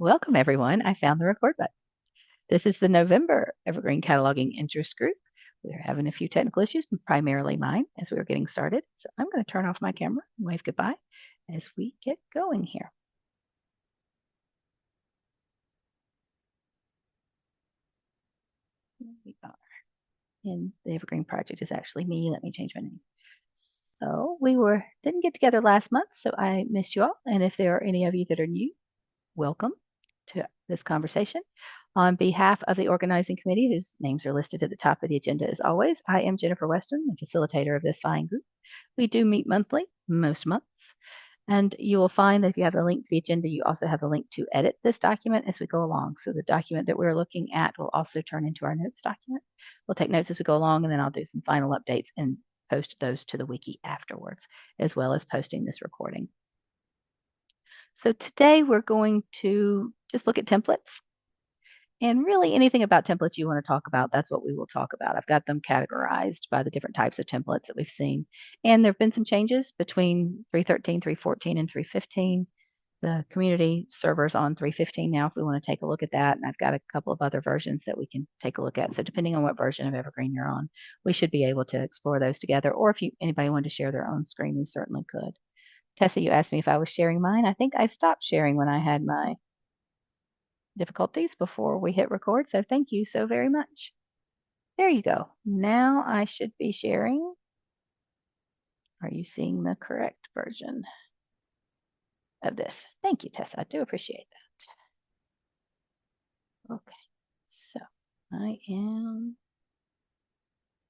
Welcome, everyone. I found the record button. This is the November Evergreen Cataloging Interest Group. We're having a few technical issues, primarily mine, as we were getting started. So I'm going to turn off my camera and wave goodbye as we get going here. Here we are. And the Evergreen project is actually me. Let me change my name. So we didn't get together last month, so I missed you all. And if there are any of you that are new, welcome to this conversation. On behalf of the organizing committee, whose names are listed at the top of the agenda as always, I am Jennifer Weston, the facilitator of this fine group. We do meet monthly, most months, and you will find that if you have the link to the agenda, you also have the link to edit this document as we go along. So the document that we're looking at will also turn into our notes document. We'll take notes as we go along, and then I'll do some final updates and post those to the wiki afterwards, as well as posting this recording. So today we're going to just look at templates. And really anything about templates you want to talk about, that's what we will talk about. I've got them categorized by the different types of templates that we've seen. And there have been some changes between 3.13, 3.14, and 3.15. The community server's on 3.15 now if we want to take a look at that. And I've got a couple of other versions that we can take a look at. So depending on what version of Evergreen you're on, we should be able to explore those together. Or if anybody wanted to share their own screen, we certainly could. Tessa, you asked me if I was sharing mine. I think I stopped sharing when I had my difficulties before we hit record, so thank you so very much. There you go. Now I should be sharing. Are you seeing the correct version of this? Thank you, Tessa. I do appreciate that. Okay, so I am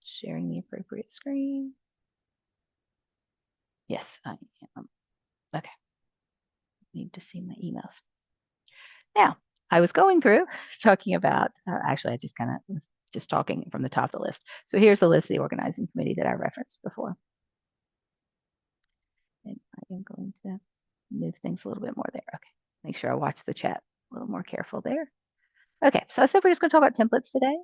sharing the appropriate screen. Yes, I am. Okay. Need to see my emails. Now, I was going through talking about, actually, I just kind of was just talking from the top of the list. So here's the list of the organizing committee that I referenced before. And I am going to move things a little bit more there. Okay, make sure I watch the chat a little more careful there. Okay, so I said we're just going to talk about templates today.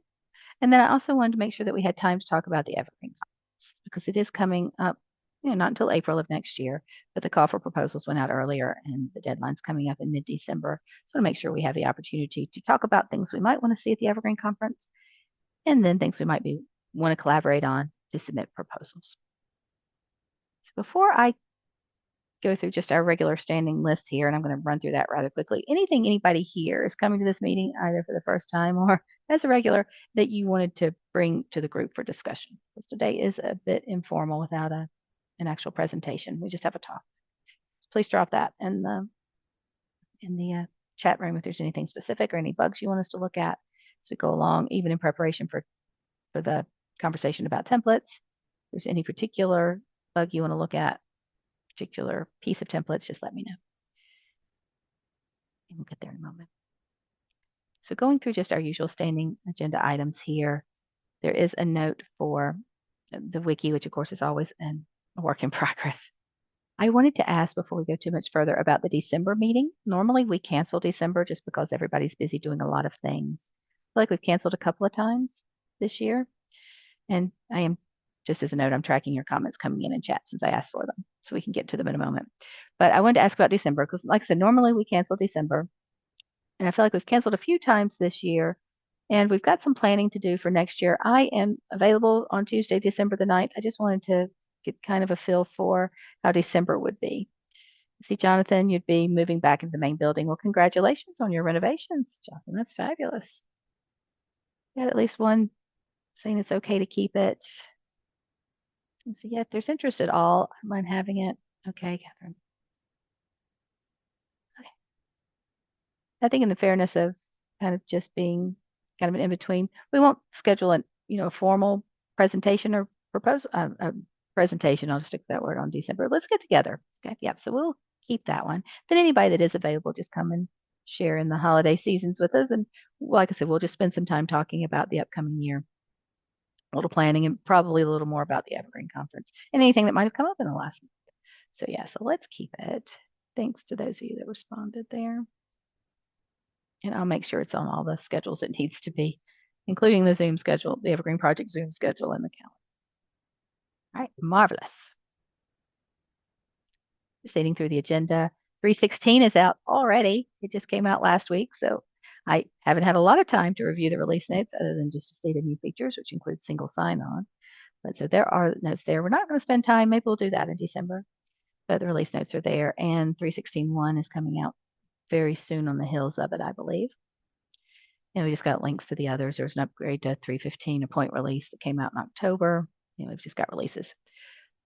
And then I also wanted to make sure that we had time to talk about the Evergreen Conference because it is coming up, not until April of next year, but the call for proposals went out earlier and the deadline's coming up in mid-December. So to make sure we have the opportunity to talk about things we might want to see at the Evergreen Conference and then things we might want to collaborate on to submit proposals. So before I go through just our regular standing list here, and I'm going to run through that rather quickly. Anything anybody here is coming to this meeting either for the first time or as a regular that you wanted to bring to the group for discussion? Because today is a bit informal without an actual presentation. We just have a talk. So please drop that in the chat room if there's anything specific or any bugs you want us to look at as we go along, even in preparation for the conversation about templates. If there's any particular bug you want to look at, particular piece of templates, just let me know. And we'll get there in a moment. So going through just our usual standing agenda items here, there is a note for the wiki, which of course is always a work in progress. I wanted to ask before we go too much further about the December meeting. Normally we cancel December just because everybody's busy doing a lot of things. I feel like we've canceled a couple of times this year. And I am, just as a note, I'm tracking your comments coming in chat since I asked for them, so we can get to them in a moment. But I wanted to ask about December because, like I said, normally we cancel December. And I feel like we've canceled a few times this year. And we've got some planning to do for next year. I am available on Tuesday, December the 9th. I just wanted to get kind of a feel for how December would be. See, Jonathan, you'd be moving back into the main building. Well, congratulations on your renovations, Jonathan. That's fabulous. You had at least one saying it's okay to keep it. And so, yeah, if there's interest at all, I mind having it. Okay, Catherine. Okay. I think in the fairness of kind of just being kind of an in-between, we won't schedule a formal presentation or proposal, presentation, I'll just stick with that word on December. Let's get together. Okay, yep, so we'll keep that one. Then anybody that is available, just come and share in the holiday seasons with us. And like I said, we'll just spend some time talking about the upcoming year, a little planning, and probably a little more about the Evergreen Conference and anything that might have come up in the last month. So yeah, so let's keep it. Thanks to those of you that responded there. And I'll make sure it's on all the schedules it needs to be, including the Zoom schedule, the Evergreen Project Zoom schedule in the calendar. All right, marvelous. Proceeding through the agenda. 316 is out already. It just came out last week, so I haven't had a lot of time to review the release notes other than just to see the new features, which includes single sign-on. But so there are notes there. We're not going to spend time. Maybe we'll do that in December. But the release notes are there, and 316.1 is coming out very soon on the heels of it, I believe. And we just got links to the others. There's an upgrade to 315, a point release that came out in October. We've just got releases.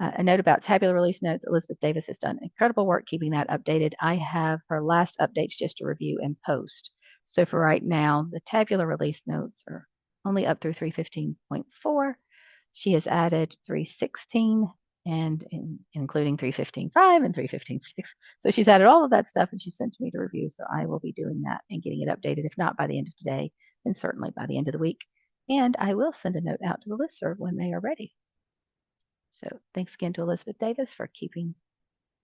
A note about tabular release notes. Elizabeth Davis has done incredible work keeping that updated. I have her last updates just to review and post. So for right now, the tabular release notes are only up through 315.4. She has added 316 and including 315.5 and 315.6. So she's added all of that stuff and she sent to me to review. So I will be doing that and getting it updated, if not by the end of today, then certainly by the end of the week. And I will send a note out to the listserv when they are ready. So thanks again to Elizabeth Davis for keeping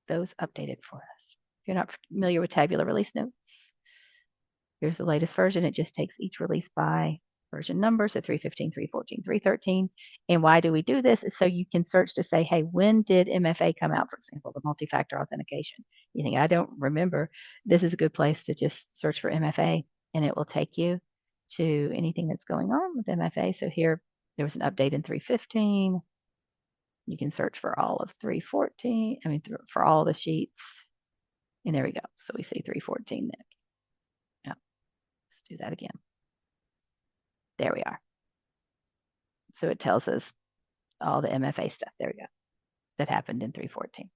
those updated for us. If you're not familiar with tabular release notes, here's the latest version. It just takes each release by version number, so 315, 314, 313. And why do we do this? Is so you can search to say, hey, when did MFA come out, for example, the multi-factor authentication? You think, I don't remember. This is a good place to just search for MFA, and it will take you to anything that's going on with MFA. So here, there was an update in 315. You can search for all of 314, for all the sheets. And there we go. So we see 314 then. Yeah, let's do that again. There we are. So it tells us all the MFA stuff. There we go. That happened in 314.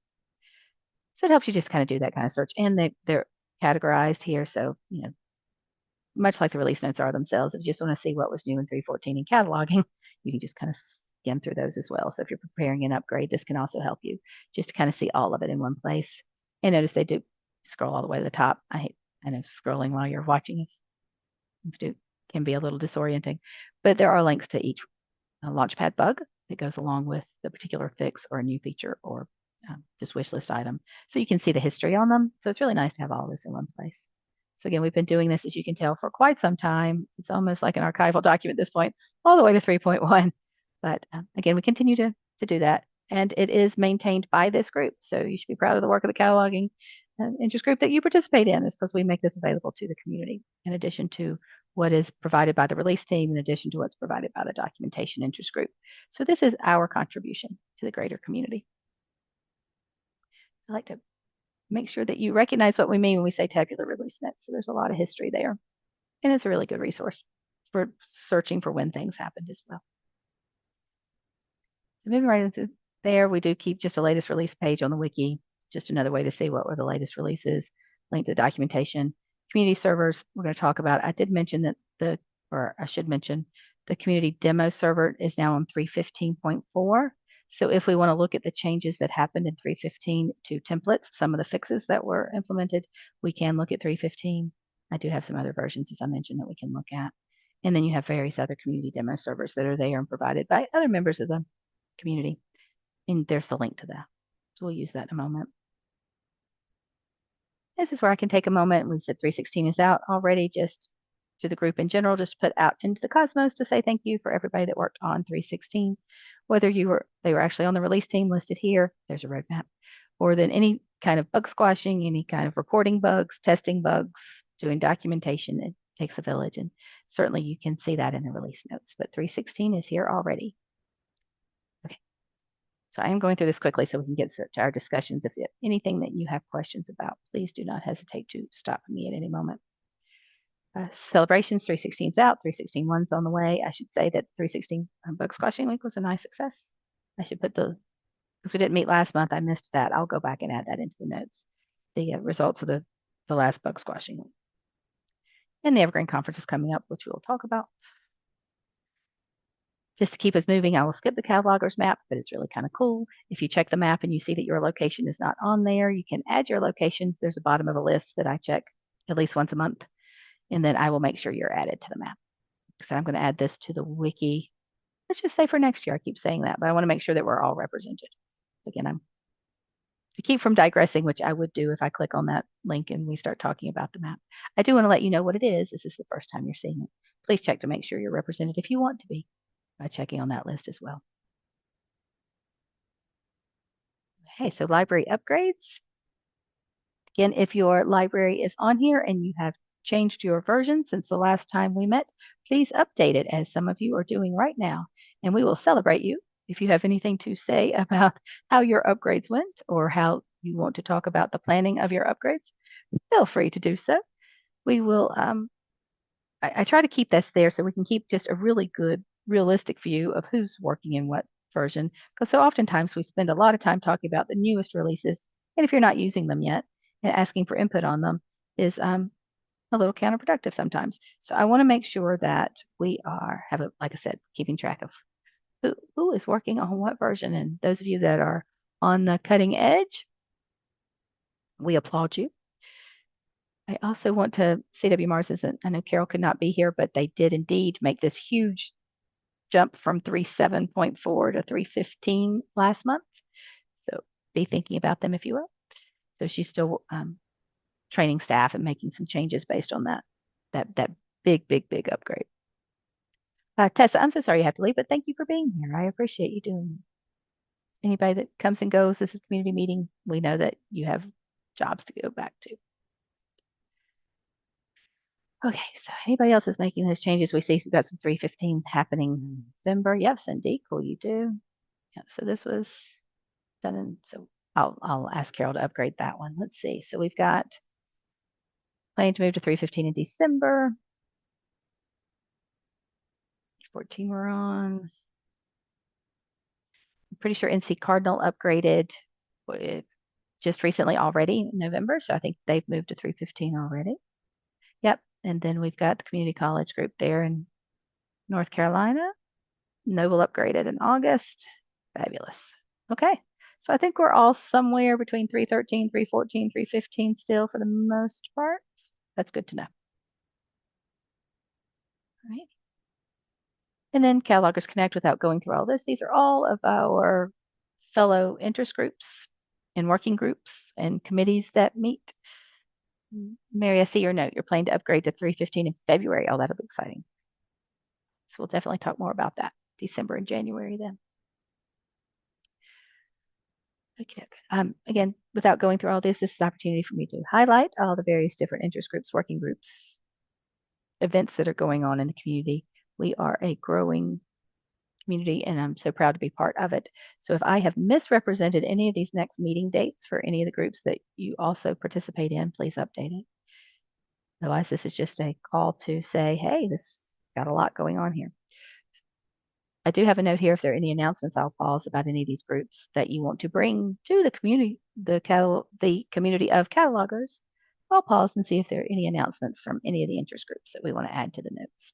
So it helps you just kind of do that kind of search. And they're categorized here. So, much like the release notes are themselves, if you just want to see what was new in 314 in cataloging, you can just kind of skim through those as well. So if you're preparing an upgrade, this can also help you just to kind of see all of it in one place. And notice they do scroll all the way to the top. I know scrolling while you're watching can be a little disorienting, but there are links to each Launchpad bug that goes along with the particular fix or a new feature or just wish list item. So you can see the history on them. So it's really nice to have all this in one place. So again, we've been doing this, as you can tell, for quite some time. It's almost like an archival document at this point, all the way to 3.1. But again, we continue to do that. And it is maintained by this group. So you should be proud of the work of the cataloging interest group that you participate in. It's because we make this available to the community, in addition to what is provided by the release team, in addition to what's provided by the documentation interest group. So this is our contribution to the greater community. I like to make sure that you recognize what we mean when we say tabular release notes. So there's a lot of history there. And it's a really good resource for searching for when things happened as well. So moving right into there, we do keep just a latest release page on the wiki, just another way to see what were the latest releases, link to documentation. Community servers, we're going to talk about. I did mention that I should mention, the community demo server is now on 315.4. So if we want to look at the changes that happened in 315 to templates, some of the fixes that were implemented, we can look at 315. I do have some other versions, as I mentioned, that we can look at. And then you have various other community demo servers that are there and provided by other members of the community. And there's the link to that. So we'll use that in a moment. This is where I can take a moment. We said 316 is out already, just to the group in general, just put out into the cosmos to say thank you for everybody that worked on 316. Whether they were actually on the release team listed here, there's a roadmap, or then any kind of bug squashing, any kind of reporting bugs, testing bugs, doing documentation. It takes a village, and certainly you can see that in the release notes. But 316 is here already. Okay. So I am going through this quickly so we can get to our discussions. If you have anything that you have questions about, please do not hesitate to stop me at any moment. Celebrations, 316 is out, 316.1 is on the way. I should say that 316 Bug Squashing Week was a nice success. I should put because we didn't meet last month, I missed that. I'll go back and add that into the notes. The results of the last Bug Squashing Week. And the Evergreen Conference is coming up, which we will talk about. Just to keep us moving, I will skip the catalogers map, but it's really kind of cool. If you check the map and you see that your location is not on there, you can add your location. There's a bottom of a list that I check at least once a month, and then I will make sure you're added to the map. So I'm going to add this to the wiki. Let's just say for next year, I keep saying that, but I want to make sure that we're all represented. Again, I'm to keep from digressing, which I would do if I click on that link and we start talking about the map. I do want to let you know what it is. This is the first time you're seeing it. Please check to make sure you're represented if you want to be by checking on that list as well. Okay, so library upgrades. Again, if your library is on here and you have changed your version since the last time we met, please update it, as some of you are doing right now, and we will celebrate you. If you have anything to say about how your upgrades went or how you want to talk about the planning of your upgrades, feel free to do so. We will, I try to keep this there so we can keep just a really good, realistic view of who's working in what version, because so oftentimes we spend a lot of time talking about the newest releases, and if you're not using them yet and asking for input on them is a little counterproductive sometimes. So I want to make sure that we like I said, keeping track of who is working on what version. And those of you that are on the cutting edge, we applaud you. I also want to, CW Mars isn't, I know Carol could not be here, but they did indeed make this huge jump from 3.7.4 to 3.15 last month. So be thinking about them if you will. So she's still training staff and making some changes based on that big upgrade. Tessa, I'm so sorry you have to leave, but thank you for being here. I appreciate you doing it. Anybody that comes and goes, this is community meeting. We know that you have jobs to go back to. Okay, so anybody else is making those changes? We see we've got some 3.15s happening in November. Yep, Cindy, cool, you do. Yep, so this was done, and so I'll ask Carol to upgrade that one. Let's see. So we've got planning to move to 3.15 in December. 14 we're on. I'm pretty sure NC Cardinal upgraded just recently already in November, so I think they've moved to 3.15 already. Yep, and then we've got the community college group there in North Carolina. Noble upgraded in August. Fabulous. Okay, so I think we're all somewhere between 3.13, 3.14, 3.15 still for the most part. That's good to know. All right. And then Catalogers Connect, without going through all this, these are all of our fellow interest groups and working groups and committees that meet. Mary, I see your note. You're planning to upgrade to 3.15 in February. Oh, that'll be exciting. So we'll definitely talk more about that December and January then. Okay. Again, without going through all this is an opportunity for me to highlight all the various different interest groups, working groups, events that are going on in the community. We are a growing community, and I'm so proud to be part of it. So if I have misrepresented any of these next meeting dates for any of the groups that you also participate in, please update it. Otherwise, this is just a call to say, hey, this got a lot going on here. I do have a note here. If there are any announcements, I'll pause about any of these groups that you want to bring to the community, the community of catalogers. I'll pause and see if there are any announcements from any of the interest groups that we want to add to the notes.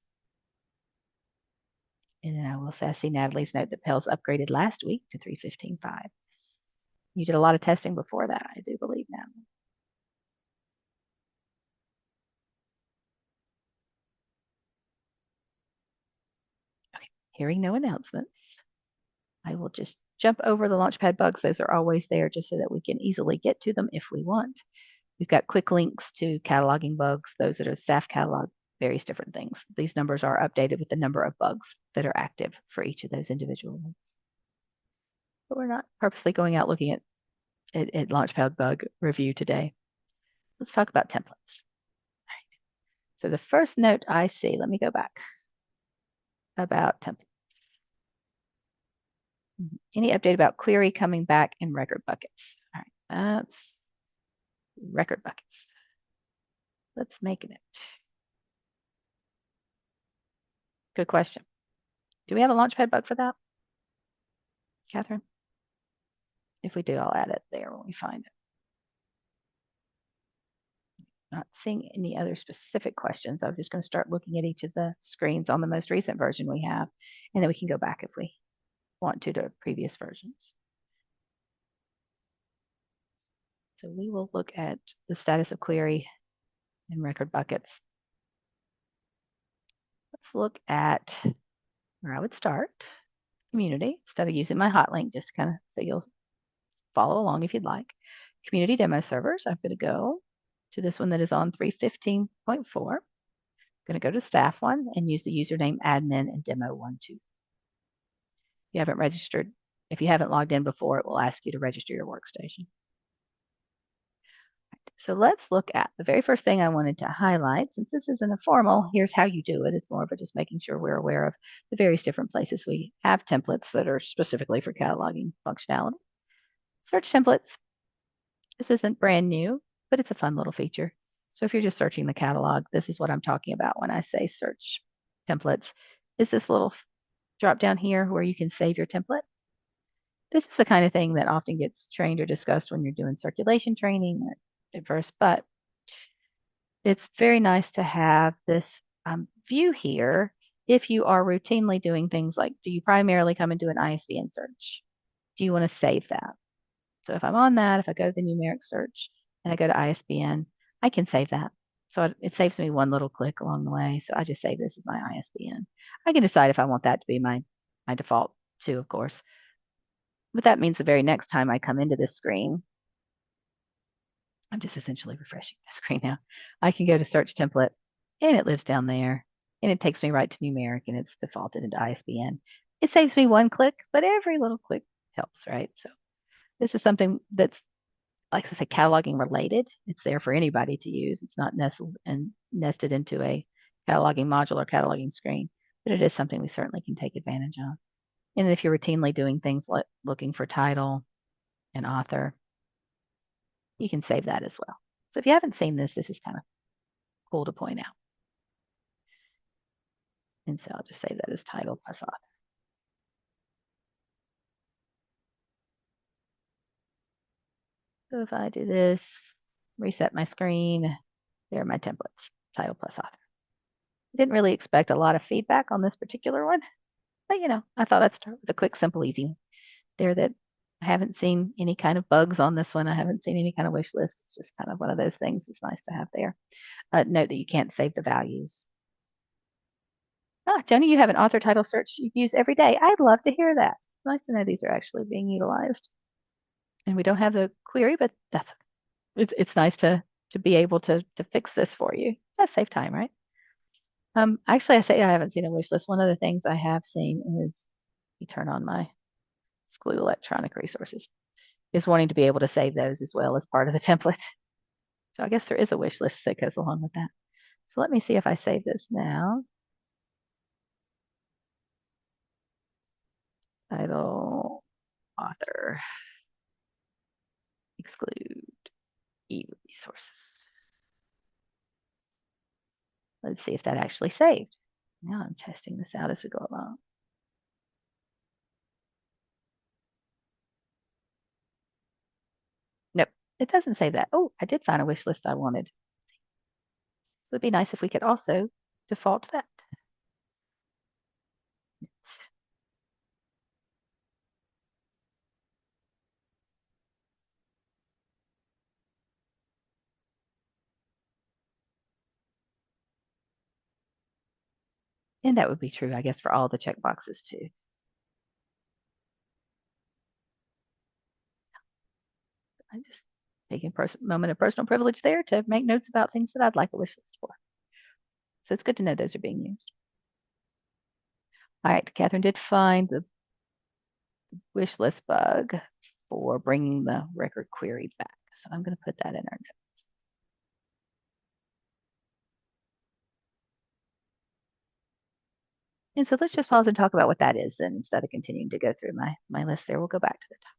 And then I will say, I see Natalie's note that Pell's upgraded last week to 3.15.5. You did a lot of testing before that, I do believe, Natalie. Okay, hearing no announcements, I will just jump over the Launchpad bugs. Those are always there just so that we can easily get to them if we want. We've got quick links to cataloging bugs, those that are staff catalog, various different things. These numbers are updated with the number of bugs that are active for each of those individual links. But we're not purposely going out looking at Launchpad bug review today. Let's talk about templates. All right. So the first note I see, let me go back, about templates. Any update about query coming back in record buckets? All right, that's record buckets. Let's make a note. Good question. Do we have a Launchpad bug for that, Catherine? If we do, I'll add it there when we find it. Not seeing any other specific questions. I'm just going to start looking at each of the screens on the most recent version we have, and then we can go back if we want to previous versions. So we will look at the status of query in record buckets. Let's look at where I would start, community, instead of using my hot link, just kind of so you'll follow along if you'd like. Community demo servers, I'm going to go to this one that is on 3.15.4. I'm going to go to staff one and use the username admin and demo12. If you haven't registered, if you haven't logged in before, it will ask you to register your workstation. So let's look at the very first thing I wanted to highlight. Since this isn't a formal, here's how you do it. It's more of a just making sure we're aware of the various different places we have templates that are specifically for cataloging functionality. Search templates. This isn't brand new, but it's a fun little feature. So if you're just searching the catalog, this is what I'm talking about when I say search templates. Is this little drop down here where you can save your template? This is the kind of thing that often gets trained or discussed when you're doing circulation training or adverse, but it's very nice to have this view here if you are routinely doing things like, do you primarily come and do an ISBN search? Do you want to save that? So if I'm on that, if I go to the numeric search and I go to ISBN, I can save that. So it saves me one little click along the way. So I just save this as my ISBN. I can decide if I want that to be my default too, of course. But that means the very next time I come into this screen, I'm just essentially refreshing the screen now. I can go to search template and it lives down there and it takes me right to numeric and it's defaulted into ISBN. It saves me one click, but every little click helps, right? So this is something that's, like I say, cataloging related. It's there for anybody to use. It's not nested into a cataloging module or cataloging screen, but it is something we certainly can take advantage of. And if you're routinely doing things like looking for title and author, you can save that as well. So if you haven't seen this, this is kind of cool to point out. And so I'll just save that as title plus author. So if I do this, reset my screen, there are my templates, title plus author. I didn't really expect a lot of feedback on this particular one, but I thought I'd start with a quick, simple, easy one. There that I haven't seen any kind of bugs on this one. I haven't seen any kind of wish list. It's just kind of one of those things that's nice to have there. Note that you can't save the values. Joni, you have an author title search you use every day. I'd love to hear that. It's nice to know these are actually being utilized. And we don't have the query, but it's nice to be able to fix this for you. That's save time, right? Actually, I say I haven't seen a wish list. One of the things I have seen is, you turn on my exclude electronic resources, is wanting to be able to save those as well as part of the template. So I guess there is a wish list that goes along with that. So let me see if I save this now. Title, author, exclude e-resources. Let's see if that actually saved. Now I'm testing this out as we go along. Nope, it doesn't say that. Oh, I did find a wish list I wanted. It would be nice if we could also default that. And that would be true, I guess, for all the checkboxes too. I'm just taking a moment of personal privilege there to make notes about things that I'd like a wish list for. So it's good to know those are being used. All right, Catherine did find the wish list bug for bringing the record query back. So I'm going to put that in our notes. And so let's just pause and talk about what that is. And instead of continuing to go through my list there, we'll go back to the top.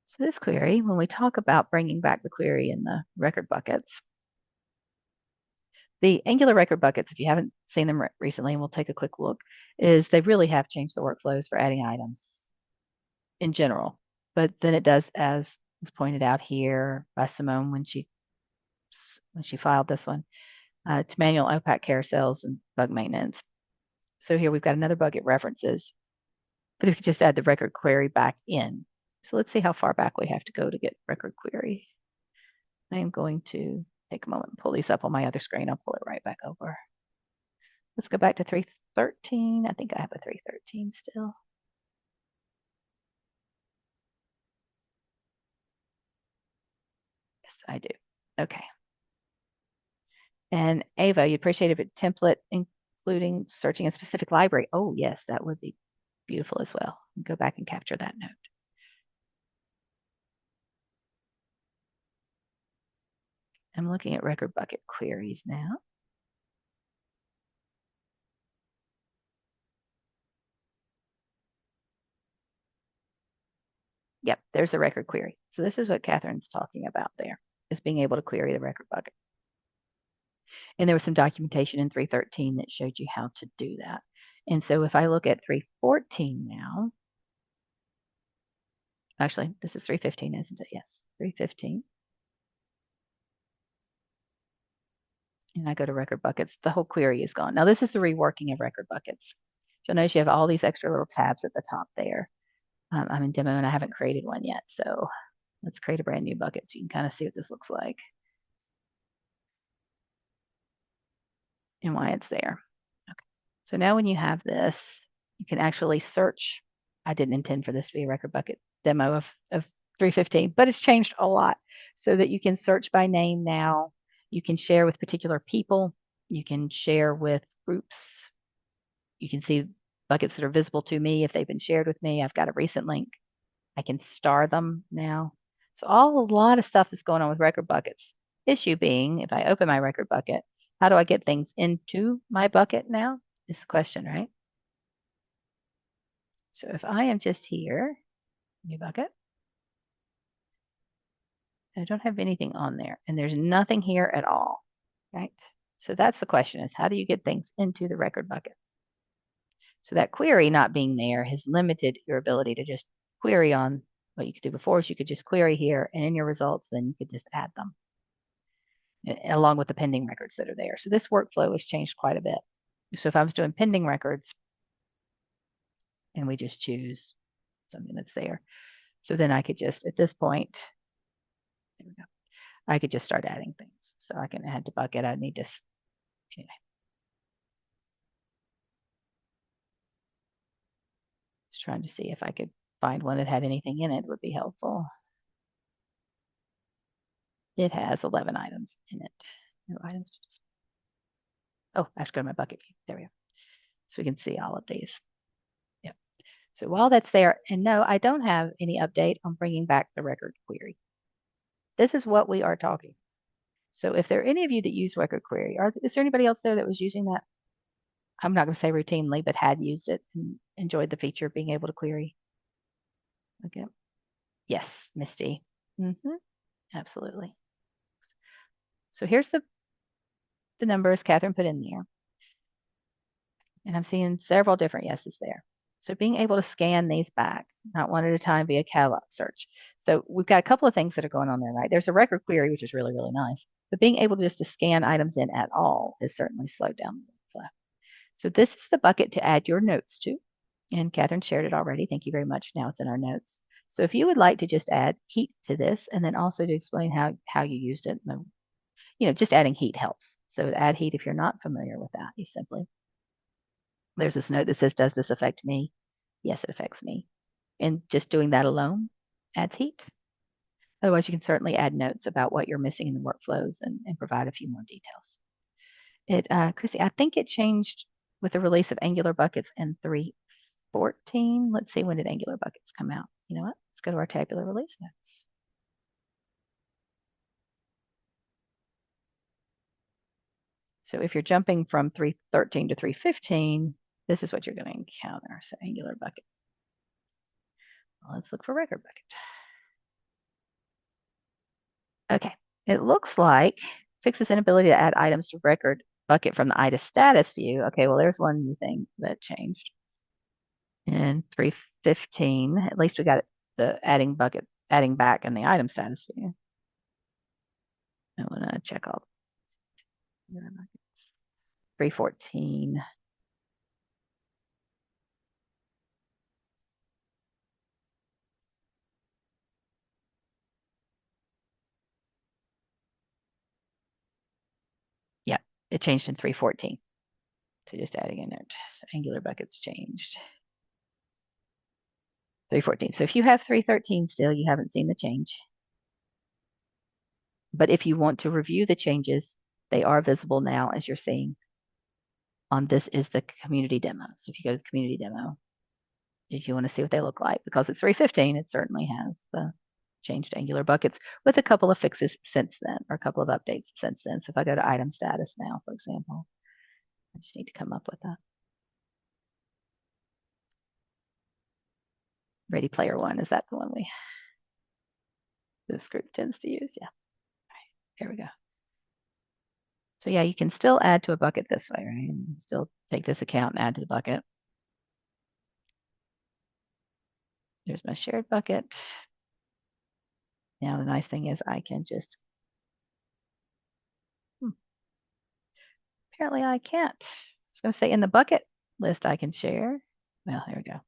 So this query, when we talk about bringing back the query in the record buckets, the Angular record buckets, if you haven't seen them recently, and we'll take a quick look, is they really have changed the workflows for adding items in general. But then it does, as was pointed out here by Simone when she filed this one, to manual OPAC carousels and bug maintenance. So here we've got another bug it references, but if you just add the record query back in. So let's see how far back we have to go to get record query. I am going to take a moment and pull these up on my other screen. I'll pull it right back over. Let's go back to 313. I think I have a 313 still. Yes, I do. Okay. And Ava, you'd appreciate if a template including searching a specific library. Oh, yes, that would be beautiful as well. Go back and capture that note. I'm looking at record bucket queries now. Yep, there's a record query. So this is what Catherine's talking about there, is being able to query the record bucket. And there was some documentation in 313 that showed you how to do that. And so if I look at 314 now, actually, this is 315, isn't it? Yes, 315. And I go to record buckets, the whole query is gone. Now this is the reworking of record buckets. You'll notice you have all these extra little tabs at the top there. I'm in demo and I haven't created one yet. So let's create a brand new bucket so you can kind of see what this looks like and why it's there. Okay. So now when you have this, you can actually search. I didn't intend for this to be a record bucket demo of 315, but it's changed a lot so that you can search by name now. You can share with particular people. You can share with groups. You can see buckets that are visible to me if they've been shared with me. I've got a recent link. I can star them now. So a lot of stuff is going on with record buckets. Issue being, if I open my record bucket, how do I get things into my bucket now? Is the question, right? So if I am just here, new bucket, I don't have anything on there, and there's nothing here at all, right? So that's the question, is how do you get things into the record bucket? So that query not being there has limited your ability to just query on what you could do before. So you could just query here, and in your results, then you could just add them along with the pending records that are there. So this workflow has changed quite a bit. So if I was doing pending records, and we just choose something that's there, so then I could just, at this point, there we go, I could just start adding things. So I can add to bucket. I need to, anyway. Just trying to see if I could find one that had anything in it would be helpful. It has 11 items in it. No items to display. Oh, I have to go to my bucket view. There we go. So we can see all of these. Yep. So while that's there, and no, I don't have any update on bringing back the record query. This is what we are talking. So if there are any of you that use record query, is there anybody else there that was using that? I'm not going to say routinely, but had used it and enjoyed the feature of being able to query. Okay. Yes, Misty. Mm-hmm. Absolutely. So here's the numbers Catherine put in there. And I'm seeing several different yeses there. So being able to scan these back, not one at a time via catalog search. So we've got a couple of things that are going on there, right? There's a record query, which is really, really nice. But being able just to scan items in at all has certainly slowed down the workflow. So this is the bucket to add your notes to. And Catherine shared it already. Thank you very much. Now it's in our notes. So if you would like to just add heat to this and then also to explain how you used it, just adding heat helps. So add heat if you're not familiar with that, you simply, there's this note that says, does this affect me? Yes, it affects me. And just doing that alone adds heat. Otherwise, you can certainly add notes about what you're missing in the workflows and provide a few more details. Chrissy, I think it changed with the release of Angular buckets in 314. Let's see, when did Angular buckets come out? You know what? Let's go to our tabular release notes. So if you're jumping from 313 to 315, this is what you're going to encounter. So Angular bucket. Well, let's look for record bucket. Okay, it looks like fixes inability to add items to record bucket from the item status view. Okay, well, there's one new thing that changed in 315. At least we got the adding back in the item status view. I want to check all 314. Yeah, it changed in 314. So just adding a note. So Angular buckets changed. 314. So if you have 313 still, you haven't seen the change. But if you want to review the changes, they are visible now as you're seeing on this is the community demo. So if you go to the community demo, if you want to see what they look like, because it's 315, it certainly has changed to Angular buckets with a couple of fixes since then, or a couple of updates since then. So if I go to item status now, for example, I just need to come up with a Ready Player One. Is that the one this group tends to use? Yeah. All right, here we go. So yeah, you can still add to a bucket this way, right? And still take this account and add to the bucket. There's my shared bucket. Now the nice thing is I can just, apparently I can't. I was going to say in the bucket list I can share. Well, here we go.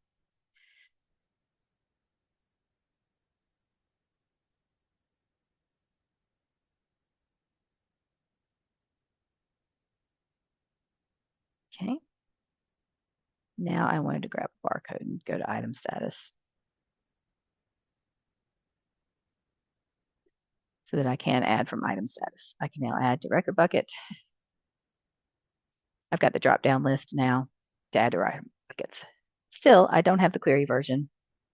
Okay. Now I wanted to grab a barcode and go to item status so that I can add from item status. I can now add to record bucket. I've got the drop down list now to add to item buckets. Still, I don't have the query version.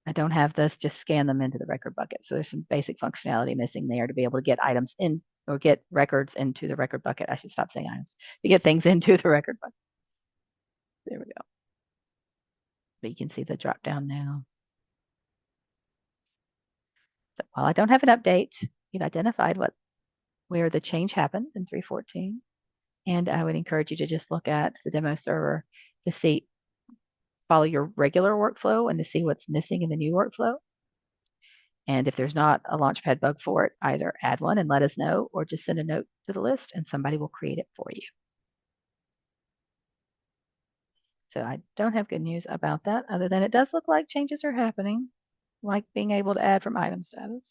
I don't have this, just scan them into the record bucket. So there's some basic functionality missing there to be able to get items in or get records into the record bucket. I should stop saying items, to get things into the record bucket. There we go. But you can see the drop down now. So while I don't have an update, you've identified where the change happened in 3.14. And I would encourage you to just look at the demo server to see, follow your regular workflow and to see what's missing in the new workflow. And if there's not a Launchpad bug for it, either add one and let us know, or just send a note to the list and somebody will create it for you. So I don't have good news about that, other than it does look like changes are happening, like being able to add from item status.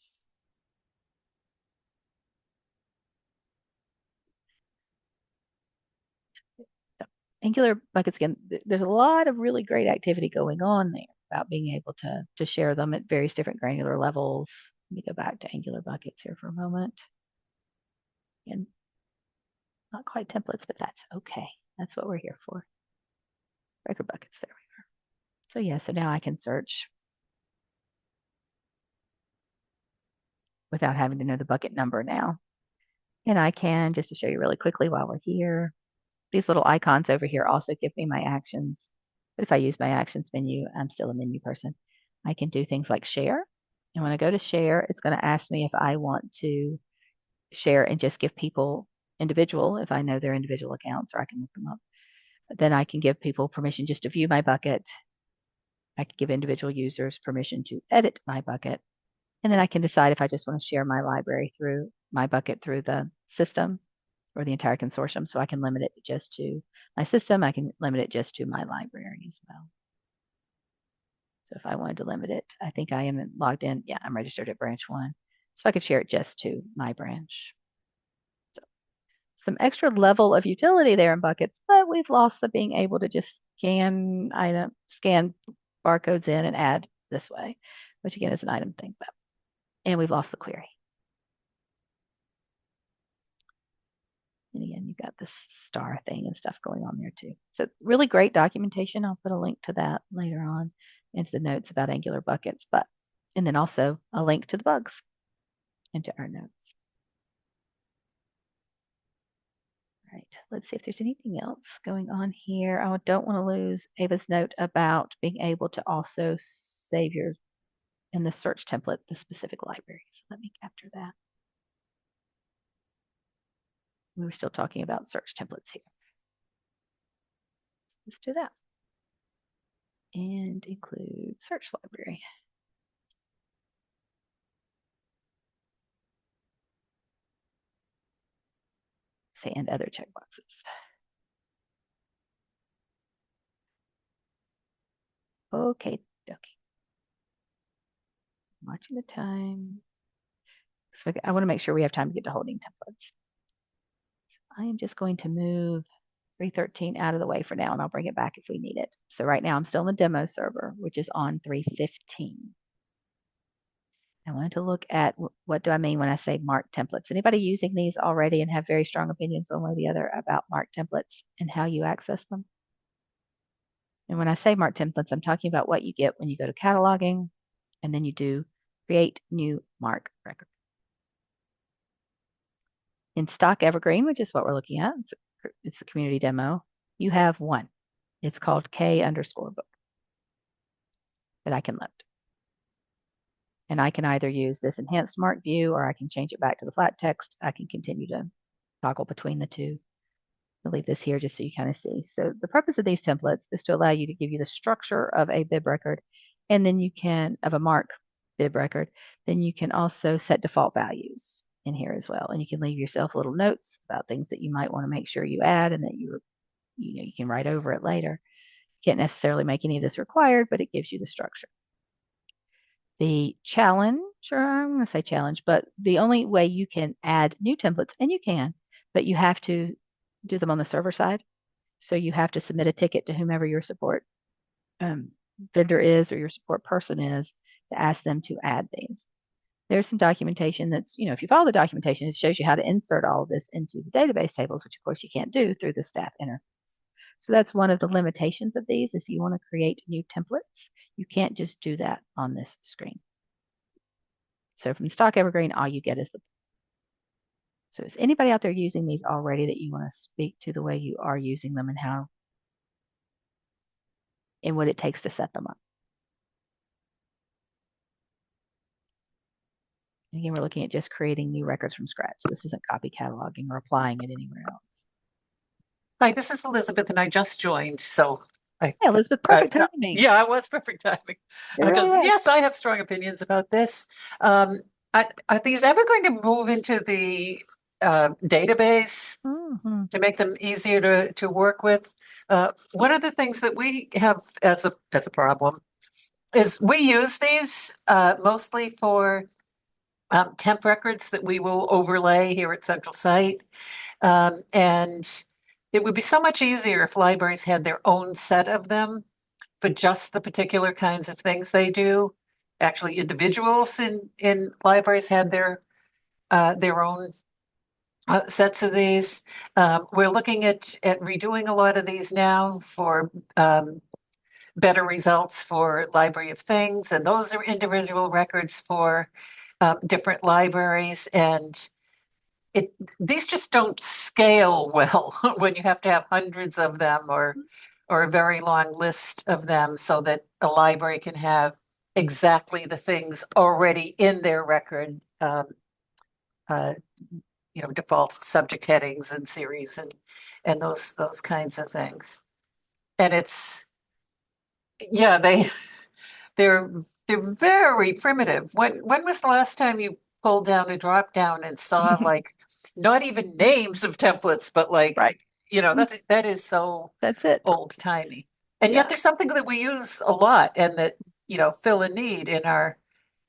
Angular buckets, again, there's a lot of really great activity going on there about being able to share them at various different granular levels. Let me go back to Angular buckets here for a moment. And not quite templates, but that's okay. That's what we're here for. Record buckets, there we are. So yeah, so now I can search without having to know the bucket number now. And I can, just to show you really quickly while we're here, these little icons over here also give me my actions. But if I use my actions menu, I'm still a menu person. I can do things like share. And when I go to share, it's going to ask me if I want to share and just give people individual, if I know their individual accounts, or I can look them up. Then I can give people permission just to view my bucket. I can give individual users permission to edit my bucket. And then I can decide if I just want to share my library through my bucket through the system or the entire consortium. So I can limit it just to my system. I can limit it just to my library as well. So if I wanted to limit it, I think I am logged in. Yeah, I'm registered at branch 1. So I could share it just to my branch. So some extra level of utility there in buckets, but we've lost the being able to just scan barcodes in and add this way, which again is an item thing. And we've lost the query. And again, you've got this star thing and stuff going on there too. So really great documentation. I'll put a link to that later on into the notes about Angular buckets, and then also a link to the bugs into our notes. All right, let's see if there's anything else going on here. I don't want to lose Ava's note about being able to also save your, in the search template, the specific library. So let me capture that. We were still talking about search templates here. Let's do that. And include search library. Say, and other checkboxes. Okay, okay. Watching the time. So I want to make sure we have time to get to holding templates. So I am just going to move 3.13 out of the way for now, and I'll bring it back if we need it. So right now I'm still in the demo server, which is on 3.15. I wanted to look at what do I mean when I say marked templates. Anybody using these already and have very strong opinions one way or the other about marked templates and how you access them? And when I say marked templates, I'm talking about what you get when you go to cataloging and then you do Create new MARC record. In stock Evergreen, which is what we're looking at, it's the community demo, you have one. It's called K_book that I can load. And I can either use this enhanced MARC view or I can change it back to the flat text. I can continue to toggle between the two. I'll leave this here just so you kind of see. So the purpose of these templates is to allow you to give you the structure of a bib record, and then you can, of a MARC bib record, then you can also set default values in here as well. And you can leave yourself little notes about things that you might want to make sure you add and that you can write over it later. You can't necessarily make any of this required, but it gives you the structure. The challenge, or I'm going to say challenge, but the only way you can add new templates, and you can, but you have to do them on the server side. So you have to submit a ticket to whomever your support vendor is or your support person is to ask them to add these. There's some documentation that's, if you follow the documentation, it shows you how to insert all of this into the database tables, which of course you can't do through the staff interface. So that's one of the limitations of these. If you want to create new templates, you can't just do that on this screen. So from stock Evergreen, all you get is the. So is anybody out there using these already that you want to speak to the way you are using them and how and what it takes to set them up? Again, we're looking at just creating new records from scratch. This isn't copy cataloging or applying it anywhere else. Hi, this is Elizabeth, and I just joined. So Hey, Elizabeth, perfect timing. yeah, it was perfect timing It really because was. yes, I have strong opinions about this. Are these ever going to move into the database Mm-hmm. to make them easier to work with? One of the things that we have as a problem is we use these mostly for temp records that we will overlay here at Central Site. And it would be so much easier if libraries had their own set of them for just the particular kinds of things they do. Actually, individuals in libraries had their own sets of these. We're looking at redoing a lot of these now for better results for Library of Things, and those are individual records for different libraries. And these just don't scale well when you have to have hundreds of them or a very long list of them so that a library can have exactly the things already in their record, uh, default subject headings and series and those kinds of things. And it's yeah, they're they're very primitive. When was the last time you pulled down a drop down and saw like not even names of templates, but like, Right. that is so That's it. old timey. And yet Yeah. there's something that we use a lot and that, fill a need in our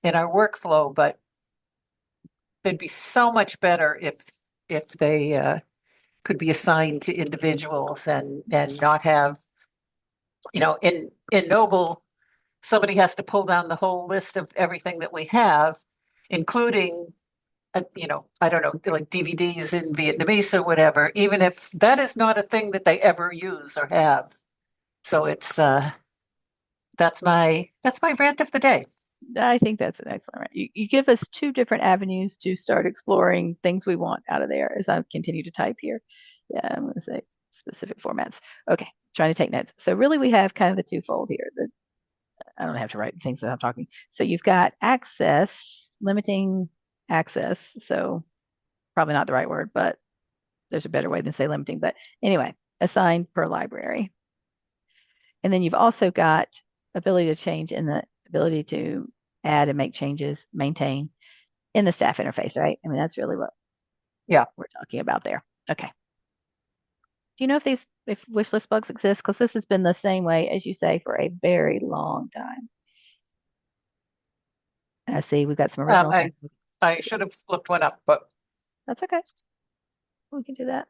workflow, but they'd be so much better if they could be assigned to individuals and not have, in Noble somebody has to pull down the whole list of everything that we have, including, I don't know, like DVDs in Vietnamese or whatever, even if that is not a thing that they ever use or have. So that's my rant of the day. I think that's an excellent rant. You give us two different avenues to start exploring things we want out of there as I continue to type here. Yeah, I'm going to say specific formats. Okay, trying to take notes. So really we have kind of the twofold here. I don't have to write things that I'm talking. So you've got access, limiting access. So probably not the right word, but there's a better way than say limiting. But anyway, assigned per library. And then you've also got ability to change in the ability to add and make changes, maintain in the staff interface, right? I mean, that's really what Yeah. we're talking about there. Okay. Do you know if wish list bugs exist? Because this has been the same way, as you say, for a very long time. And I see we've got some Um, original. I I should have looked one up, but That's okay. We can do that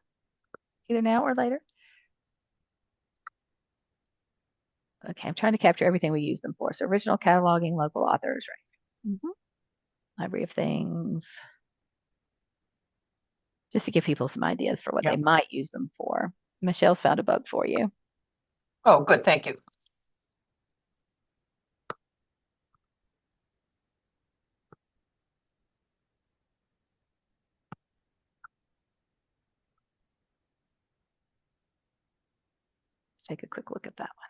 either now or later. Okay, I'm trying to capture everything we use them for. So original cataloging, local authors, right? Library of Things, just to give people some ideas for what yeah. they might use them for. Michelle's found a bug for you. Oh, good. Thank you. take a quick look at that one.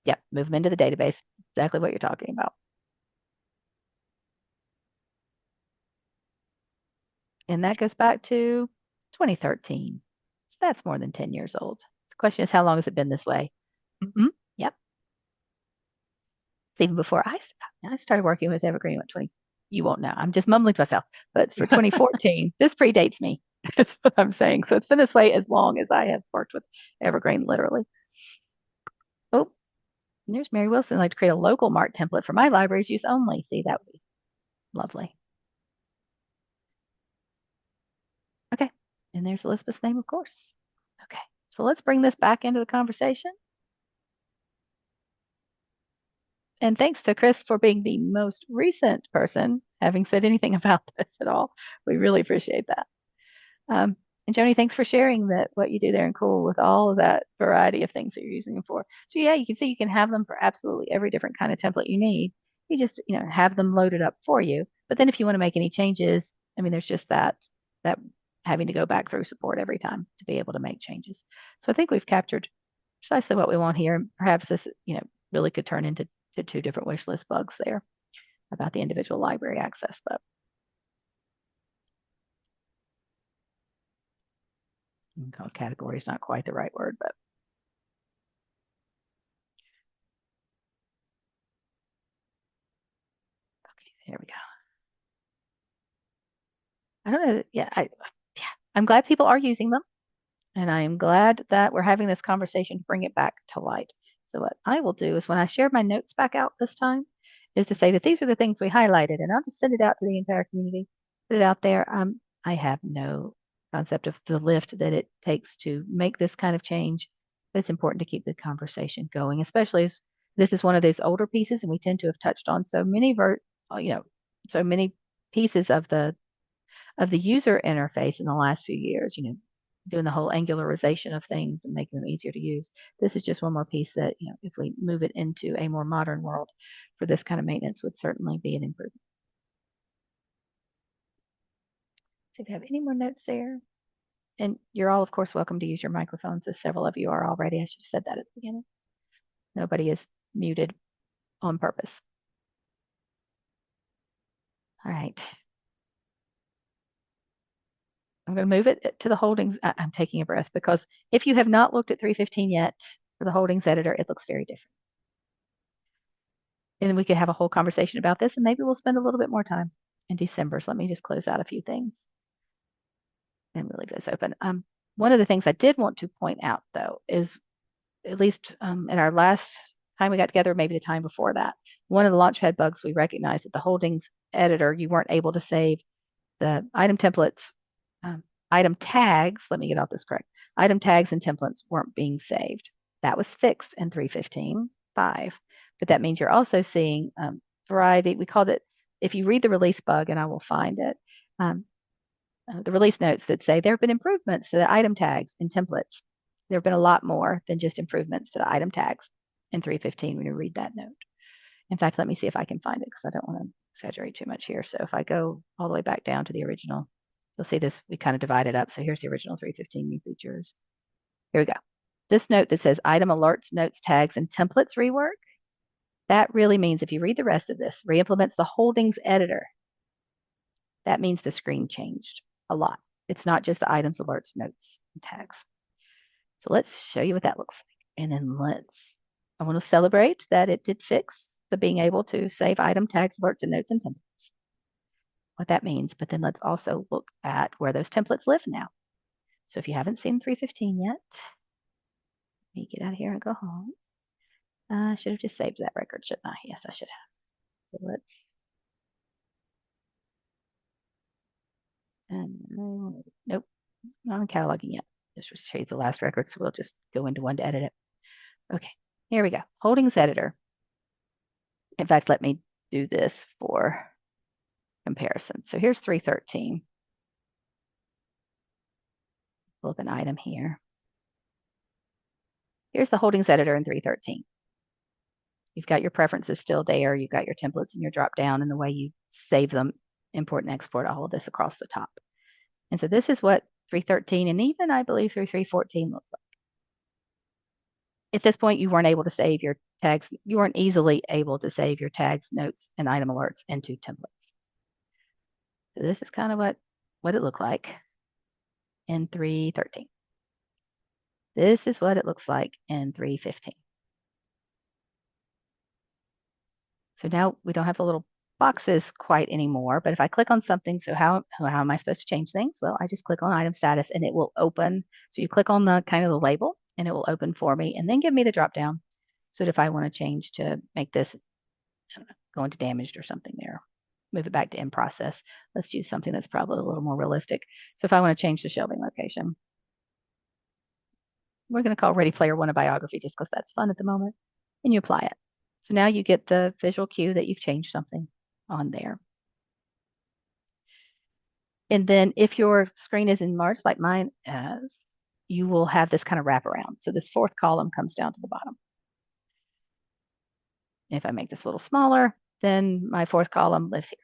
Yep, move them into the database. Exactly what you're talking about. And that goes back to 2013. So that's more than 10 years old. The question is, how long has it been this way? Mm-hmm. Yep. Even before I started working with Evergreen at 20. You won't know. I'm just mumbling to myself. But for 2014, this predates me. That's what I'm saying. So it's been this way as long as I have worked with Evergreen, literally. Oh, there's Mary Wilson. I'd like to create a local MARC template for my library's use only. See, that would be lovely. Okay. And there's Elizabeth's name, of course. Okay. So let's bring this back into the conversation. And thanks to Chris for being the most recent person having said anything about this at all. We really appreciate that. Um, and Joni, thanks for sharing that what you do there in Cool with all of that variety of things that you're using them for. So yeah, you can see you can have them for absolutely every different kind of template you need. You just have them loaded up for you. But then if you want to make any changes, I mean, there's just that having to go back through support every time to be able to make changes. So I think we've captured precisely what we want here. Perhaps this really could turn into two different wish list bugs there about the individual library access. But category is not quite the right word, but okay, there we go. I don't know. Yeah, I'm glad people are using them, and I am glad that we're having this conversation to bring it back to light. So what I will do is when I share my notes back out this time, is to say that these are the things we highlighted, and I'll just send it out to the entire community, put it out there. I have no concept of the lift that it takes to make this kind of change, but it's important to keep the conversation going, especially as this is one of those older pieces, and we tend to have touched on so many, so many pieces of the user interface in the last few years, doing the whole angularization of things and making them easier to use. This is just one more piece that, if we move it into a more modern world for this kind of maintenance would certainly be an improvement. So if you have any more notes there, and you're all, of course, welcome to use your microphones, as several of you are already. I should have said that at the beginning. Nobody is muted on purpose. All right. I'm going to move it to the holdings. I'm taking a breath because if you have not looked at 315 yet for the holdings editor, it looks very different. And we could have a whole conversation about this, and maybe we'll spend a little bit more time in December. So let me just close out a few things and we'll leave this open. One of the things I did want to point out, though, is at least in our last time we got together, maybe the time before that, one of the Launchpad bugs we recognized that the holdings editor, you weren't able to save the item templates, item tags. Let me get all this correct. Item tags and templates weren't being saved. That was fixed in 315.5. But that means you're also seeing variety. We called it, if you read the release bug, and I will find it, the release notes that say there have been improvements to the item tags and templates. There have been a lot more than just improvements to the item tags in 315 when you read that note. In fact, let me see if I can find it because I don't want to exaggerate too much here. So if I go all the way back down to the original, you'll see this, we kind of divided up. So here's the original 315 new features. Here we go. This note that says item alerts, notes, tags, and templates rework, that really means if you read the rest of this, reimplements the holdings editor. That means the screen changed a lot. It's not just the items, alerts, notes, and tags. So let's show you what that looks like. And then I want to celebrate that it did fix the being able to save item tags, alerts, and notes and templates. What that means, but then let's also look at where those templates live now. So if you haven't seen 315 yet, let me get out of here and go home. I should have just saved that record, shouldn't I? Yes, I should have. So let's nope, not cataloging yet. Just retrieve the last record, so we'll just go into one to edit it. Okay, here we go. Holdings editor. In fact, let me do this for comparison. So here's 313. Pull up an item here. Here's the holdings editor in 313. You've got your preferences still there. You've got your templates and your drop down and the way you save them, import and export all of this across the top. And so this is what 313, and even I believe through 314 looks like. At this point, you weren't able to save your tags. You weren't easily able to save your tags, notes, and item alerts into templates. So this is kind of what it looked like in 313. This is what it looks like in 315. So now we don't have the little boxes quite anymore, but if I click on something, so how am I supposed to change things? Well, I just click on item status and it will open. So you click on the kind of the label and it will open for me and then give me the drop down. So that if I want to change to make this go into damaged or something there, move it back to in process. Let's use something that's probably a little more realistic. So if I want to change the shelving location, we're going to call Ready Player One a biography just because that's fun at the moment, and you apply it. So now you get the visual cue that you've changed something on there. And then if your screen is enlarged like mine is, you will have this kind of wraparound. So this fourth column comes down to the bottom. If I make this a little smaller, then my fourth column lives here.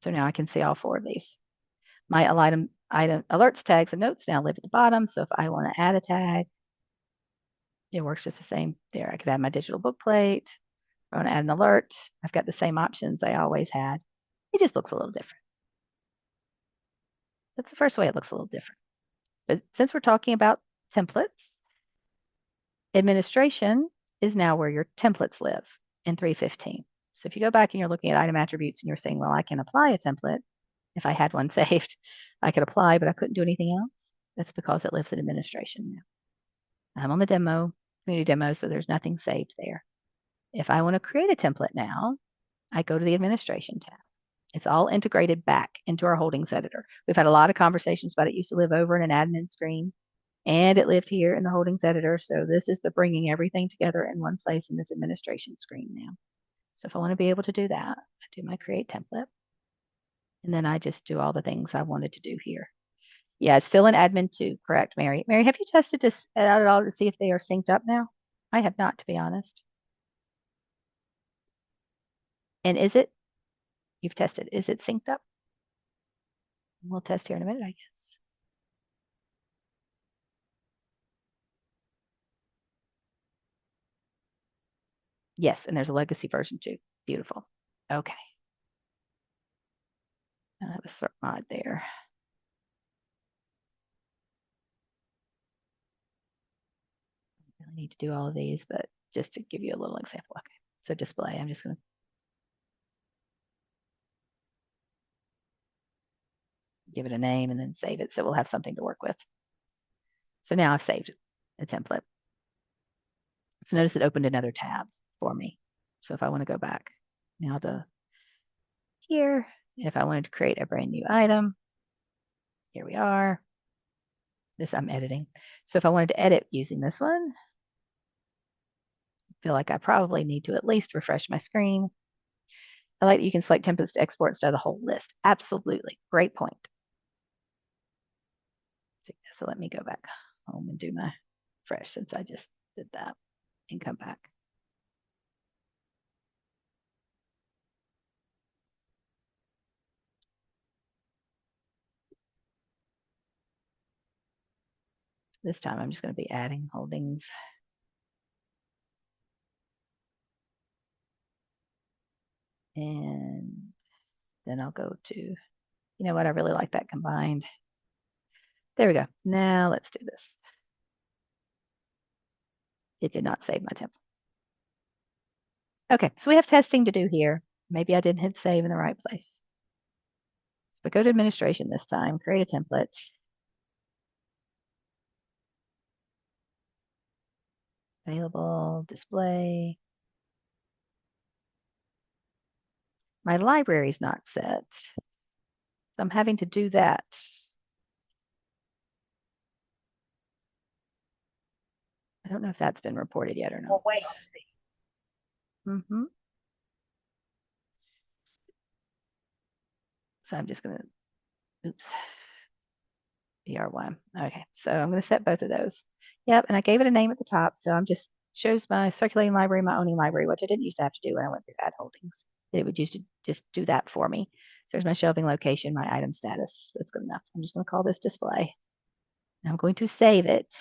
So now I can see all four of these. My item alerts, tags, and notes now live at the bottom. So if I want to add a tag, it works just the same there. I could add my digital book plate. I want to add an alert. I've got the same options I always had. It just looks a little different. That's the first way it looks a little different. But since we're talking about templates, administration is now where your templates live in 315. So if you go back and you're looking at item attributes and you're saying, well, I can apply a template. If I had one saved, I could apply, but I couldn't do anything else. That's because it lives in administration now. I'm on the demo, community demo, so there's nothing saved there. If I want to create a template now, I go to the administration tab. It's all integrated back into our holdings editor. We've had a lot of conversations about it. Used to live over in an admin screen and it lived here in the holdings editor. So this is the bringing everything together in one place in this administration screen now. So if I want to be able to do that, I do my create template and then I just do all the things I wanted to do here. Yeah, it's still in admin 2, correct, Mary? Mary, have you tested this out at all to see if they are synced up now? I have not, to be honest. And you've tested, is it synced up? We'll test here in a minute, I guess. Yes, and there's a legacy version too. Beautiful. Okay. And that was sort mod there. I really need to do all of these, but just to give you a little example. Okay. So display, I'm just going to give it a name and then save it so we'll have something to work with. So now I've saved a template. So notice it opened another tab for me. So if I want to go back now to here, if I wanted to create a brand new item, here we are. This I'm editing. So if I wanted to edit using this one, I feel like I probably need to at least refresh my screen. I like that you can select templates to export instead of the whole list. Absolutely. Great point. So let me go back home and do my fresh since I just did that and come back. This time I'm just going to be adding holdings. And then I'll go to, you know what, I really like that combined. There we go. Now let's do this. It did not save my template. Okay, so we have testing to do here. Maybe I didn't hit save in the right place. But go to administration this time, create a template. Available, display. My library is not set. So I'm having to do that. I don't know if that's been reported yet or not. Well, wait. Mm-hmm. So I'm just going to, oops, BR1. Okay, so I'm going to set both of those. Yep, and I gave it a name at the top. So I'm just shows my circulating library, my owning library, which I didn't used to have to do when I went through ad holdings. It would used to just do that for me. there's my shelving location, my item status. That's good enough. I'm just going to call this display. And I'm going to save it.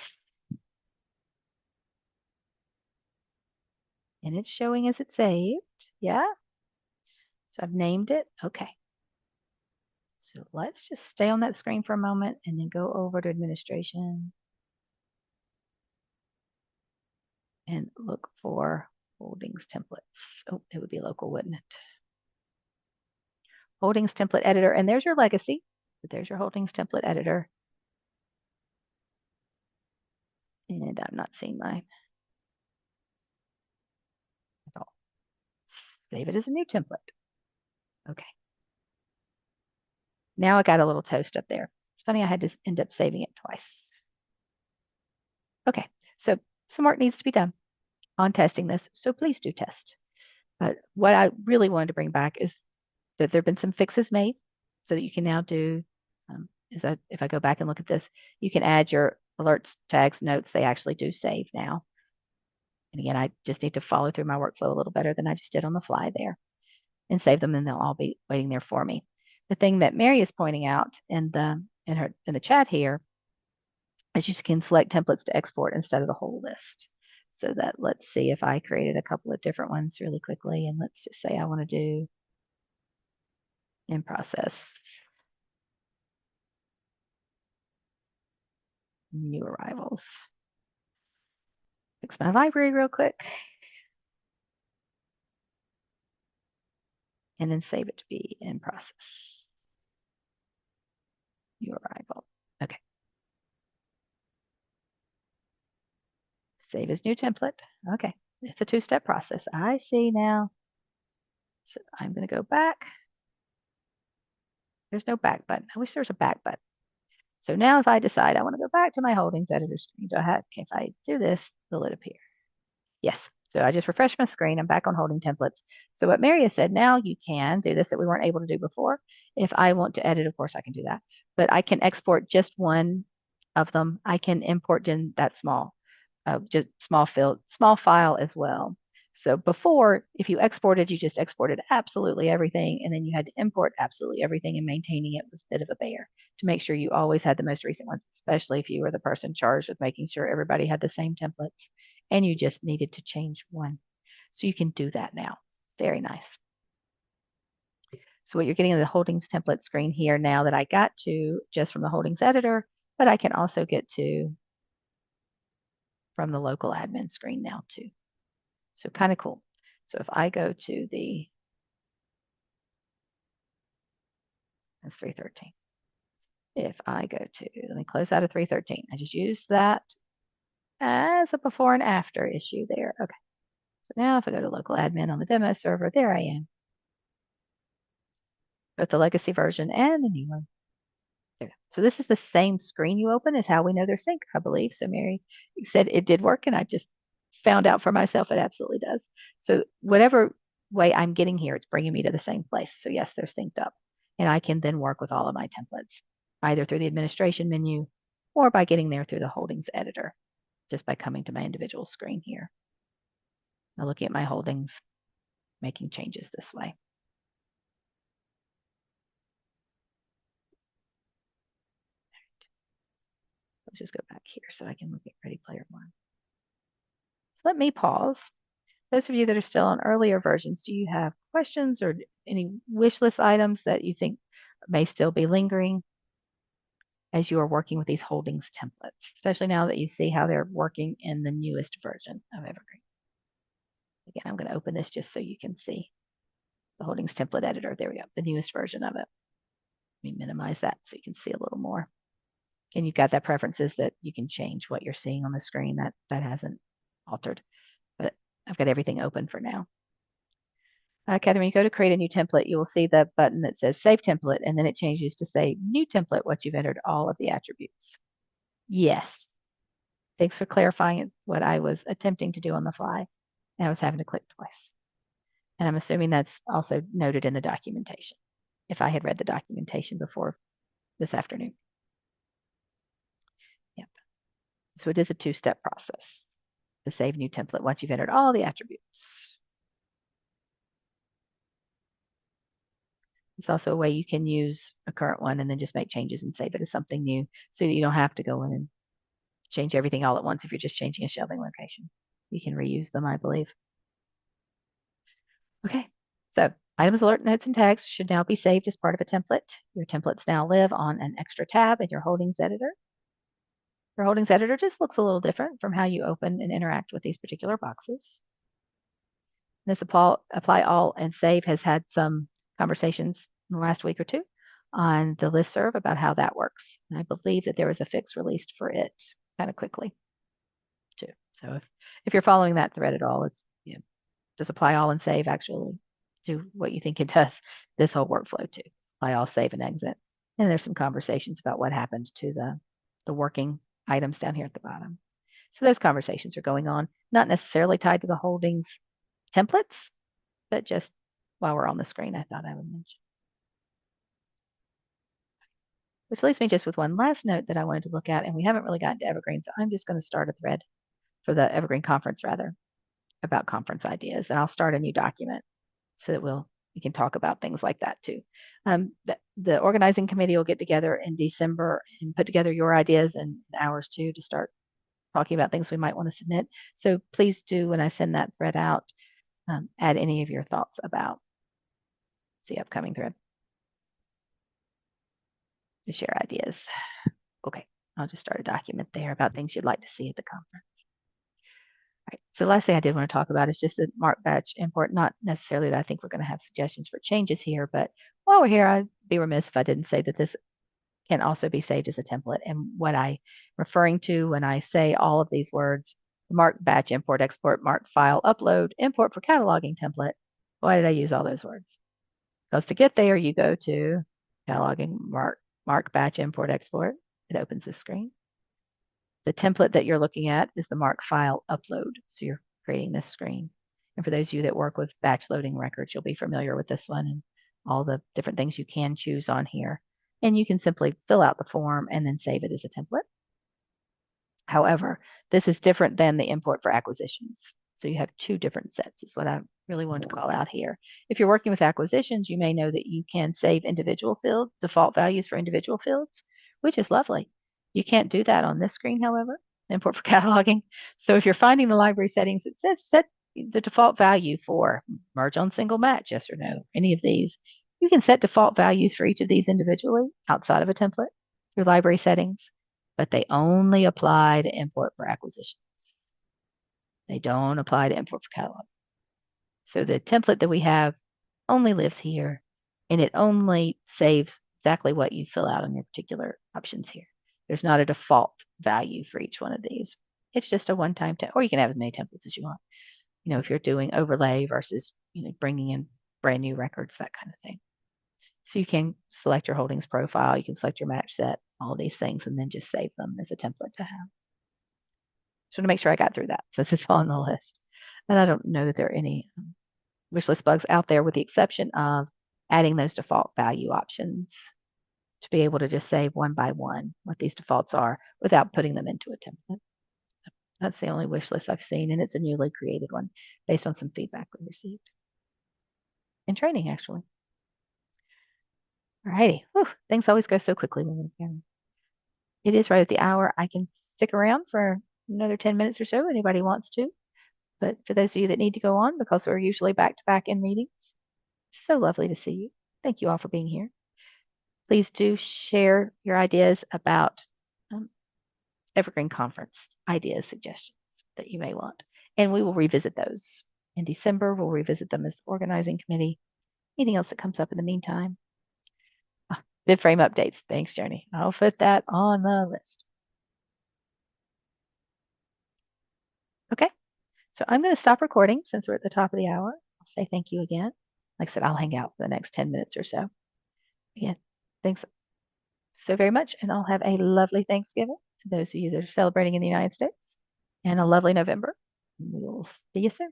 And it's showing as it's saved. Yeah. So I've named it. Okay. So let's just stay on that screen for a moment and then go over to administration and look for holdings templates. Oh, it would be local, wouldn't it? Holdings template editor. And there's your legacy. There's your holdings template editor. And I'm not seeing mine at all. Save it as a new template. Okay. Now I got a little toast up there. It's funny I had to end up saving it twice. Okay, so some work needs to be done on testing this, so please do test. But what I really wanted to bring back is that there have been some fixes made so that you can now do, is that if I go back and look at this, you can add your alerts, tags, notes. They actually do save now. And again, I just need to follow through my workflow a little better than I just did on the fly there and save them, and they'll all be waiting there for me. The thing that Mary is pointing out in the chat here is you can select templates to export instead of the whole list. So that, let's see if I created a couple of different ones really quickly, and let's just say I want to do in process new arrivals. Fix my library real quick and then save it to be in process. New arrival. Okay. Save as new template. Okay. It's a two-step process. I see now. So I'm going to go back. There's no back button. I wish there was a back button. So now if I decide I want to go back to my holdings editor screen, if I do this, will it appear? Yes. So I just refreshed my screen. I'm back on holding templates. So what Mary has said, now you can do this that we weren't able to do before. If I want to edit, of course I can do that. But I can export just one of them. I can import in that just small file as well. So before, if you exported, you just exported absolutely everything, and then you had to import absolutely everything, and maintaining it was a bit of a bear to make sure you always had the most recent ones, especially if you were the person charged with making sure everybody had the same templates and you just needed to change one. So you can do that now. Very nice. So what you're getting in the holdings template screen here now that I got to just from the holdings editor, but I can also get to from the local admin screen now too. So kind of cool. So if I go to that's 313. If I go to, let me close out of 313. I just used that as a before and after issue there. Okay. So now if I go to local admin on the demo server, there I am. Both the legacy version and the new one. There. So this is the same screen you open as how we know they're synced, I believe. So Mary said it did work, and I just found out for myself it absolutely does. So whatever way I'm getting here, it's bringing me to the same place. So yes, they're synced up. And I can then work with all of my templates, either through the administration menu or by getting there through the holdings editor, just by coming to my individual screen here. Now looking at my holdings, making changes this way. Let's just go back here so I can look at Ready Player One. So let me pause. Those of you that are still on earlier versions, do you have questions or any wish list items that you think may still be lingering as you are working with these holdings templates, especially now that you see how they're working in the newest version of Evergreen? Again, I'm going to open this just so you can see the holdings template editor. There we go, the newest version of it. Let me minimize that so you can see a little more. And you've got that preferences that you can change what you're seeing on the screen. That hasn't altered, but I've got everything open for now. Catherine, when you go to create a new template, you will see the button that says Save Template, and then it changes to say New Template once you've entered all of the attributes. Yes. Thanks for clarifying what I was attempting to do on the fly, and I was having to click twice. And I'm assuming that's also noted in the documentation, if I had read the documentation before this afternoon. Yep. So it is a two-step process to save new template once you've entered all the attributes. It's also a way you can use a current one and then just make changes and save it as something new so that you don't have to go in and change everything all at once if you're just changing a shelving location. You can reuse them, I believe. Okay, so items, alert, notes, and tags should now be saved as part of a template. Your templates now live on an extra tab in your holdings editor. Your holdings editor just looks a little different from how you open and interact with these particular boxes. This apply all and save has had some conversations in the last week or two on the listserv about how that works. And I believe that there was a fix released for it kind of quickly too. So if you're following that thread at all, it's does apply all and save actually do what you think it does this whole workflow too. Apply all, save, and exit. And there's some conversations about what happened to the working items down here at the bottom. So those conversations are going on, not necessarily tied to the holdings templates, but just while we're on the screen, I thought I would mention. Which leaves me just with one last note that I wanted to look at, and we haven't really gotten to Evergreen, so I'm just going to start a thread for the Evergreen conference rather about conference ideas, and I'll start a new document so that we can talk about things like that too. The organizing committee will get together in December and put together your ideas and ours too to start talking about things we might want to submit. So please do, when I send that thread out, add any of your thoughts about the upcoming thread to share ideas. Okay, I'll just start a document there about things you'd like to see at the conference. All right, so the last thing I did want to talk about is just the mark batch import. Not necessarily that I think we're going to have suggestions for changes here, but while we're here, I'd be remiss if I didn't say that this can also be saved as a template. And what I'm referring to when I say all of these words, mark batch import, export, mark file, upload, import for cataloging template, why did I use all those words? Because to get there, you go to cataloging, mark batch import, export. It opens this screen. The template that you're looking at is the mark file upload. So you're creating this screen. And for those of you that work with batch loading records, you'll be familiar with this one and all the different things you can choose on here. And you can simply fill out the form and then save it as a template. However, this is different than the import for acquisitions. So you have two different sets is what I really wanted to call out here. If you're working with acquisitions, you may know that you can save individual fields, default values for individual fields, which is lovely. You can't do that on this screen, however, import for cataloging. So if you're finding the library settings, it says set the default value for merge on single match, yes or no, any of these. You can set default values for each of these individually outside of a template through library settings, but they only apply to import for acquisitions. They don't apply to import for catalog. So the template that we have only lives here, and it only saves exactly what you fill out on your particular options here. There's not a default value for each one of these. It's just a one-time or you can have as many templates as you want. If you're doing overlay versus, bringing in brand new records, that kind of thing. So you can select your holdings profile, you can select your match set, all of these things, and then just save them as a template to have. Just want to make sure I got through that since it's on the list. And I don't know that there are any wish list bugs out there with the exception of adding those default value options to be able to just save one by one what these defaults are without putting them into a template. That's the only wish list I've seen, and it's a newly created one based on some feedback we received in training, actually. All righty. Things always go so quickly when we're together. It is right at the hour. I can stick around for another 10 minutes or so. Anybody wants to. But for those of you that need to go on, because we're usually back to back in meetings, so lovely to see you. Thank you all for being here. Please do share your ideas about Evergreen Conference ideas, suggestions that you may want. And we will revisit those in December. We'll revisit them as the organizing committee. Anything else that comes up in the meantime? Bid frame updates. Thanks, Joni. I'll put that on the list. Okay, so I'm going to stop recording since we're at the top of the hour. I'll say thank you again. Like I said, I'll hang out for the next 10 minutes or so. Again, thanks so very much, and I'll have a lovely Thanksgiving to those of you that are celebrating in the United States, and a lovely November. We will see you soon.